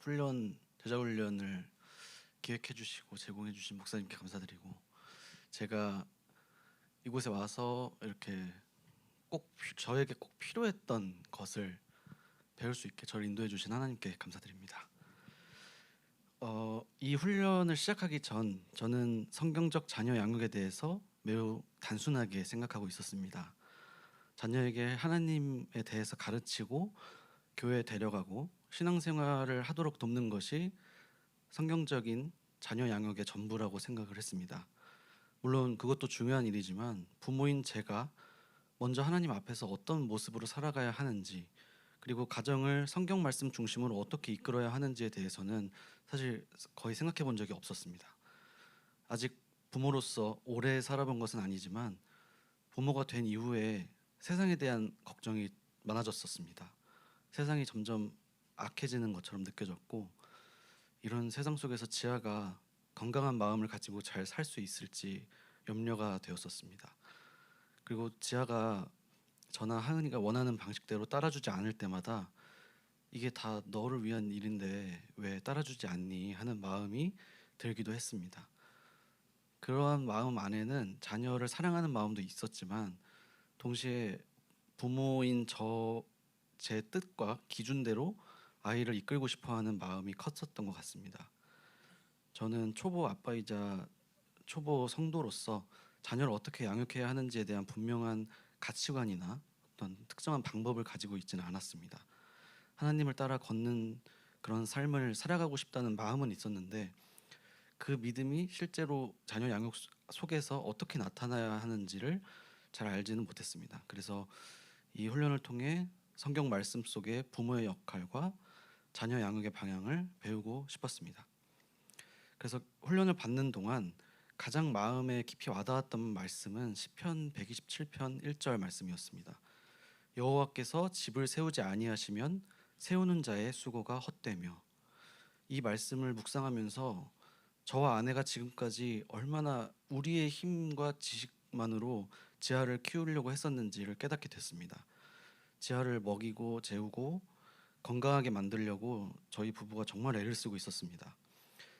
제자 훈련을 기획해 주시고 제공해 주신 목사님께 감사드리고, 제가 이곳에 와서 이렇게 저에게 꼭 필요했던 것을 배울 수 있게 저를 인도해 주신 하나님께 감사드립니다. 이 훈련을 시작하기 전 저는 성경적 자녀 양육에 대해서 매우 단순하게 생각하고 있었습니다. 자녀에게 하나님에 대해서 가르치고 교회에 데려가고 신앙생활을 하도록 돕는 것이 성경적인 자녀 양육의 전부라고 생각을 했습니다. 물론 그것도 중요한 일이지만 부모인 제가 먼저 하나님 앞에서 어떤 모습으로 살아가야 하는지, 그리고 가정을 성경 말씀 중심으로 어떻게 이끌어야 하는지에 대해서는 사실 거의 생각해 본 적이 없었습니다. 아직 부모로서 오래 살아본 것은 아니지만 부모가 된 이후에 세상에 대한 걱정이 많아졌었습니다. 세상이 점점 악해지는 것처럼 느껴졌고, 이런 세상 속에서 지아가 건강한 마음을 가지고 잘 살 수 있을지 염려가 되었었습니다. 그리고 지아가 저나 하은이가 원하는 방식대로 따라주지 않을 때마다 이게 다 너를 위한 일인데 왜 따라주지 않니 하는 마음이 들기도 했습니다. 그러한 마음 안에는 자녀를 사랑하는 마음도 있었지만, 동시에 부모인 제 뜻과 기준대로 아이를 이끌고 싶어하는 마음이 컸었던 것 같습니다. 저는 초보 아빠이자 초보 성도로서 자녀를 어떻게 양육해야 하는지에 대한 분명한 가치관이나 어떤 특정한 방법을 가지고 있지는 않았습니다. 하나님을 따라 걷는 그런 삶을 살아가고 싶다는 마음은 있었는데, 그 믿음이 실제로 자녀 양육 속에서 어떻게 나타나야 하는지를 잘 알지는 못했습니다. 그래서 이 훈련을 통해 성경 말씀 속의 부모의 역할과 자녀 양육의 방향을 배우고 싶었습니다. 그래서 훈련을 받는 동안 가장 마음에 깊이 와닿았던 말씀은 시편 127편 1절 말씀이었습니다. 여호와께서 집을 세우지 아니하시면 세우는 자의 수고가 헛되며. 이 말씀을 묵상하면서 저와 아내가 지금까지 얼마나 우리의 힘과 지식만으로 지아를 키우려고 했었는지를 깨닫게 됐습니다. 지아를 먹이고 재우고 건강하게 만들려고 저희 부부가 정말 애를 쓰고 있었습니다.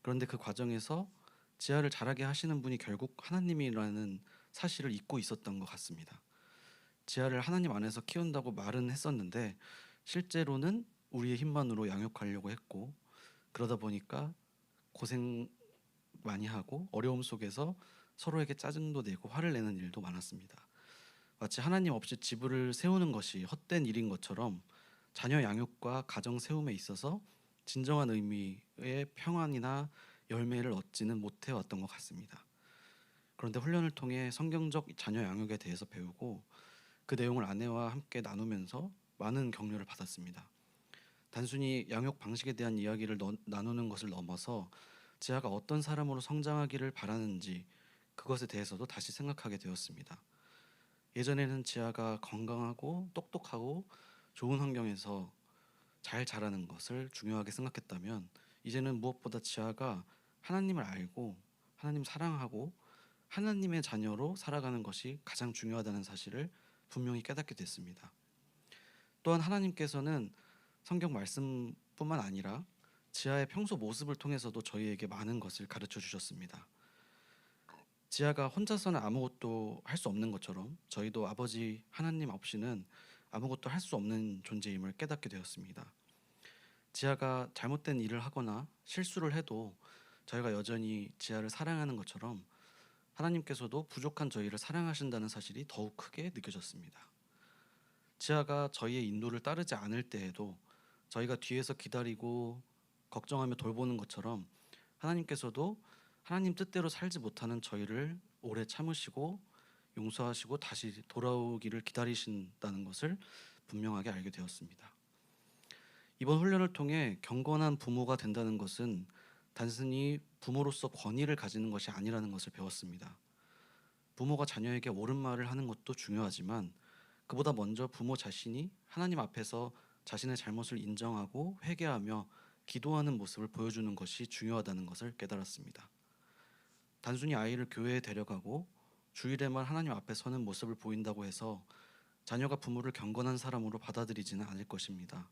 그런데 그 과정에서 지아를 자라게 하시는 분이 결국 하나님이라는 사실을 잊고 있었던 것 같습니다. 지아를 하나님 안에서 키운다고 말은 했었는데 실제로는 우리의 힘만으로 양육하려고 했고, 그러다 보니까 고생 많이 하고 어려움 속에서 서로에게 짜증도 내고 화를 내는 일도 많았습니다. 마치 하나님 없이 집을 세우는 것이 헛된 일인 것처럼 자녀 양육과 가정 세움에 있어서 진정한 의미의 평안이나 열매를 얻지는 못해 왔던 것 같습니다. 그런데 훈련을 통해 성경적 자녀 양육에 대해서 배우고 그 내용을 아내와 함께 나누면서 많은 격려를 받았습니다. 단순히 양육 방식에 대한 이야기를 나누는 것을 넘어서 지아가 어떤 사람으로 성장하기를 바라는지, 그것에 대해서도 다시 생각하게 되었습니다. 예전에는 지아가 건강하고 똑똑하고 좋은 환경에서 잘 자라는 것을 중요하게 생각했다면, 이제는 무엇보다 지아가 하나님을 알고 하나님 사랑하고 하나님의 자녀로 살아가는 것이 가장 중요하다는 사실을 분명히 깨닫게 됐습니다. 또한 하나님께서는 성경 말씀뿐만 아니라 지아의 평소 모습을 통해서도 저희에게 많은 것을 가르쳐 주셨습니다. 지아가 혼자서는 아무것도 할 수 없는 것처럼 저희도 아버지 하나님 없이는 아무것도 할 수 없는 존재임을 깨닫게 되었습니다. 지아가 잘못된 일을 하거나 실수를 해도 저희가 여전히 지아를 사랑하는 것처럼 하나님께서도 부족한 저희를 사랑하신다는 사실이 더욱 크게 느껴졌습니다. 지아가 저희의 인도를 따르지 않을 때에도 저희가 뒤에서 기다리고 걱정하며 돌보는 것처럼 하나님께서도 하나님 뜻대로 살지 못하는 저희를 오래 참으시고 용서하시고 다시 돌아오기를 기다리신다는 것을 분명하게 알게 되었습니다. 이번 훈련을 통해 경건한 부모가 된다는 것은 단순히 부모로서 권위를 가지는 것이 아니라는 것을 배웠습니다. 부모가 자녀에게 옳은 말을 하는 것도 중요하지만 그보다 먼저 부모 자신이 하나님 앞에서 자신의 잘못을 인정하고 회개하며 기도하는 모습을 보여주는 것이 중요하다는 것을 깨달았습니다. 단순히 아이를 교회에 데려가고 주일에만 하나님 앞에 서는 모습을 보인다고 해서 자녀가 부모를 경건한 사람으로 받아들이지는 않을 것입니다.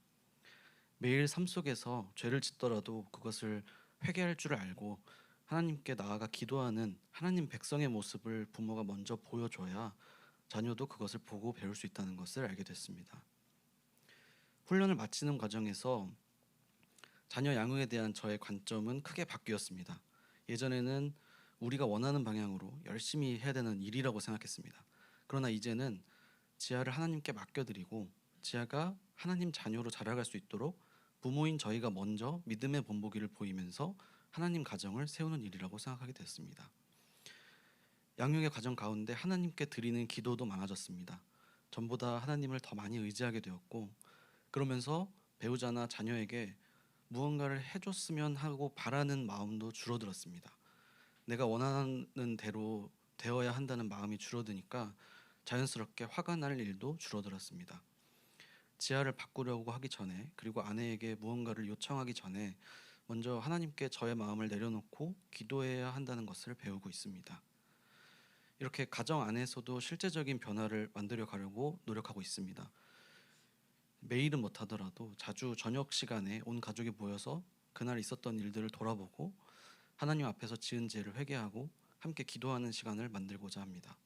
매일 삶 속에서 죄를 짓더라도 그것을 회개할 줄을 알고 하나님께 나아가 기도하는 하나님 백성의 모습을 부모가 먼저 보여줘야 자녀도 그것을 보고 배울 수 있다는 것을 알게 됐습니다. 훈련을 마치는 과정에서 자녀 양육에 대한 저의 관점은 크게 바뀌었습니다. 예전에는 우리가 원하는 방향으로 열심히 해야 되는 일이라고 생각했습니다. 그러나 이제는 지아를 하나님께 맡겨드리고 지아가 하나님 자녀로 자라갈 수 있도록 부모인 저희가 먼저 믿음의 본보기를 보이면서 하나님 가정을 세우는 일이라고 생각하게 됐습니다. 양육의 과정 가운데 하나님께 드리는 기도도 많아졌습니다. 전보다 하나님을 더 많이 의지하게 되었고, 그러면서 배우자나 자녀에게 무언가를 해줬으면 하고 바라는 마음도 줄어들었습니다. 내가 원하는 대로 되어야 한다는 마음이 줄어드니까 자연스럽게 화가 날 일도 줄어들었습니다. 지하를 바꾸려고 하기 전에, 그리고 아내에게 무언가를 요청하기 전에 먼저 하나님께 저의 마음을 내려놓고 기도해야 한다는 것을 배우고 있습니다. 이렇게 가정 안에서도 실제적인 변화를 만들어 가려고 노력하고 있습니다. 매일은 못하더라도 자주 저녁 시간에 온 가족이 모여서 그날 있었던 일들을 돌아보고 하나님 앞에서 지은 죄를 회개하고 함께 기도하는 시간을 만들고자 합니다.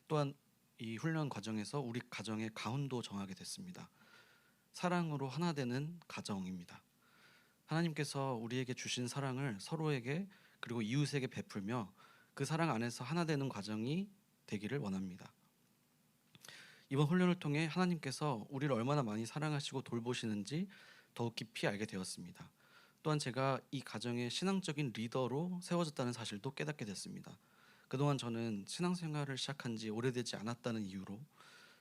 또한 이 훈련 과정에서 우리 가정의 가훈도 정하게 됐습니다. 사랑으로 하나 되는 가정입니다. 하나님께서 우리에게 주신 사랑을 서로에게 그리고 이웃에게 베풀며 그 사랑 안에서 하나 되는 과정이 되기를 원합니다. 이번 훈련을 통해 하나님께서 우리를 얼마나 많이 사랑하시고 돌보시는지 더욱 깊이 알게 되었습니다. 또한 제가 이 가정의 신앙적인 리더로 세워졌다는 사실도 깨닫게 됐습니다. 그동안 저는 신앙생활을 시작한 지 오래되지 않았다는 이유로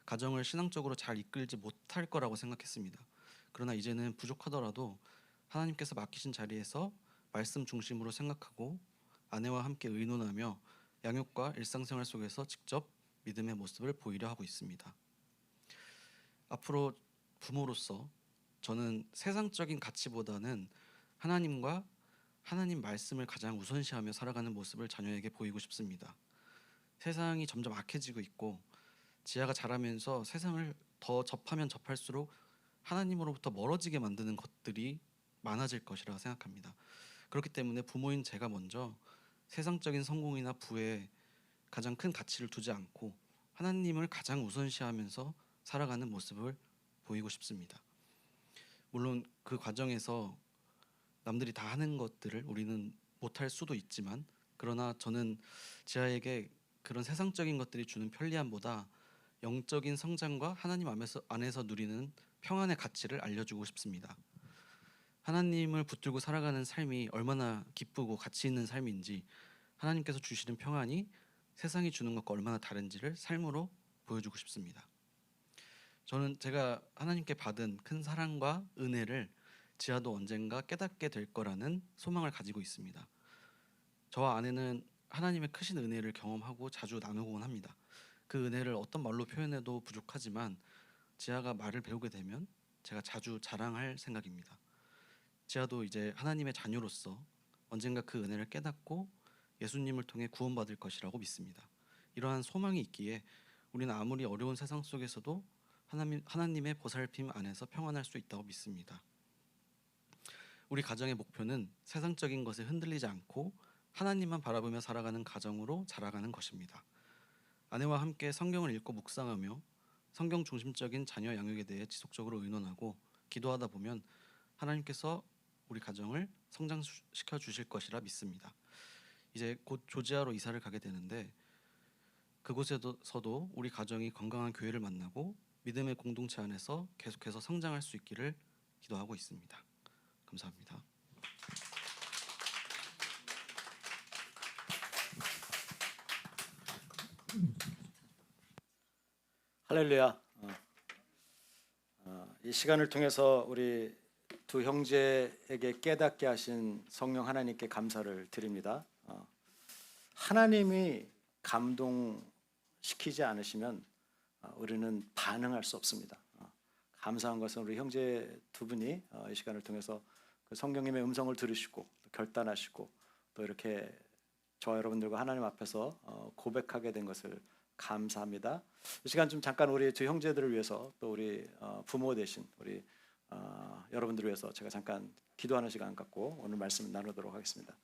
가정을 신앙적으로 잘 이끌지 못할 거라고 생각했습니다. 그러나 이제는 부족하더라도 하나님께서 맡기신 자리에서 말씀 중심으로 생각하고 아내와 함께 의논하며 양육과 일상생활 속에서 직접 믿음의 모습을 보이려 하고 있습니다. 앞으로 부모로서 저는 세상적인 가치보다는 하나님과 하나님 말씀을 가장 우선시하며 살아가는 모습을 자녀에게 보이고 싶습니다. 세상이 점점 악해지고 있고 지하가 자라면서 세상을 더 접하면 접할수록 하나님으로부터 멀어지게 만드는 것들이 많아질 것이라 생각합니다. 그렇기 때문에 부모인 제가 먼저 세상적인 성공이나 부에 가장 큰 가치를 두지 않고 하나님을 가장 우선시하면서 살아가는 모습을 보이고 싶습니다. 물론 그 과정에서 남들이 다 하는 것들을 우리는 못할 수도 있지만, 그러나 저는 지아에게 그런 세상적인 것들이 주는 편리함보다 영적인 성장과 하나님 안에서 누리는 평안의 가치를 알려주고 싶습니다. 하나님을 붙들고 살아가는 삶이 얼마나 기쁘고 가치 있는 삶인지, 하나님께서 주시는 평안이 세상이 주는 것과 얼마나 다른지를 삶으로 보여주고 싶습니다. 저는 제가 하나님께 받은 큰 사랑과 은혜를 지아도 언젠가 깨닫게 될 거라는 소망을 가지고 있습니다. 저와 아내는 하나님의 크신 은혜를 경험하고 자주 나누곤 합니다. 그 은혜를 어떤 말로 표현해도 부족하지만 지아가 말을 배우게 되면 제가 자주 자랑할 생각입니다. 지아도 이제 하나님의 자녀로서 언젠가 그 은혜를 깨닫고 예수님을 통해 구원받을 것이라고 믿습니다. 이러한 소망이 있기에 우리는 아무리 어려운 세상 속에서도 하나님의 보살핌 안에서 평안할 수 있다고 믿습니다. 우리 가정의 목표는 세상적인 것에 흔들리지 않고 하나님만 바라보며 살아가는 가정으로 자라가는 것입니다. 아내와 함께 성경을 읽고 묵상하며 성경 중심적인 자녀 양육에 대해 지속적으로 의논하고 기도하다 보면 하나님께서 우리 가정을 성장시켜 주실 것이라 믿습니다. 이제 곧 조지아로 이사를 가게 되는데 그곳에서도 우리 가정이 건강한 교회를 만나고 믿음의 공동체 안에서 계속해서 성장할 수 있기를 기도하고 있습니다. 감사합니다. 할렐루야. 이 시간을 통해서 우리 두 형제에게 깨닫게 하신 성령 하나님께 감사를 드립니다. 하나님이 감동시키지 않으시면 우리는 반응할 수 없습니다. 감사한 것은 우리 형제 두 분이 이 시간을 통해서 그 성령님의 음성을 들으시고 결단하시고 또 이렇게 저와 여러분들과 하나님 앞에서 고백하게 된 것을 감사합니다. 이 시간 좀 잠깐 우리 두 형제들을 위해서 또 우리 부모 되신 우리 여러분들을 위해서 제가 잠깐 기도하는 시간 갖고 오늘 말씀 나누도록 하겠습니다.